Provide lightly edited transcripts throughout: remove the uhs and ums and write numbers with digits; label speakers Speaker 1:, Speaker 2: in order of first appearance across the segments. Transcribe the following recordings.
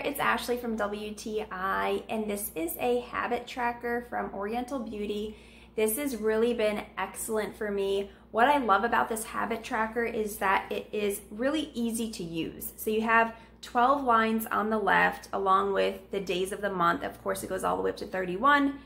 Speaker 1: it's Ashley from WTI, and this is a habit tracker from Oriental Beauty. This has really been excellent for me. What I love about this habit tracker is that it is really easy to use. So you have 12 lines on the left along with the days of the month. Of course, it goes all the way up to 31.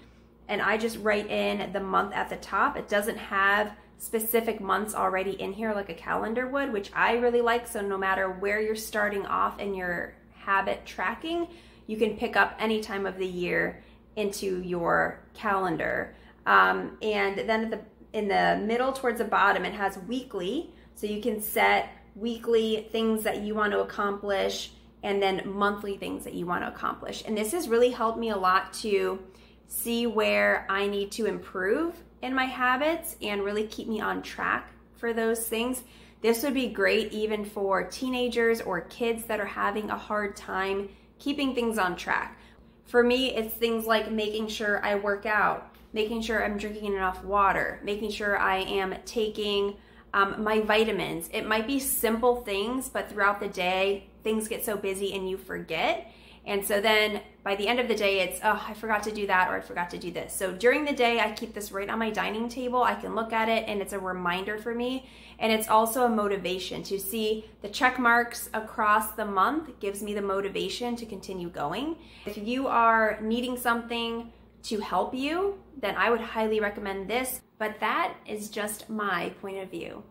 Speaker 1: And I just write in the month at the top. It doesn't have specific months already in here like a calendar would, which I really like. So no matter where you're starting off in your habit tracking, you can pick up any time of the year into your calendar. And then in the middle towards the bottom, it has weekly. So you can set weekly things that you want to accomplish and then monthly things that you want to accomplish. And this has really helped me a lot to see where I need to improve in my habits and really keep me on track for those things. This would be great even for teenagers or kids that are having a hard time keeping things on track. For me, it's things like making sure I work out, making sure I'm drinking enough water, making sure I am taking my vitamins. It might be simple things, but throughout the day, things get so busy and you forget. And so then by the end of the day, it's, oh, I forgot to do that, or I forgot to do this. So during the day, I keep this right on my dining table. I can look at it and it's a reminder for me. And it's also a motivation to see the check marks across the month. It gives me the motivation to continue going. If you are needing something to help you, then I would highly recommend this. But that is just my point of view.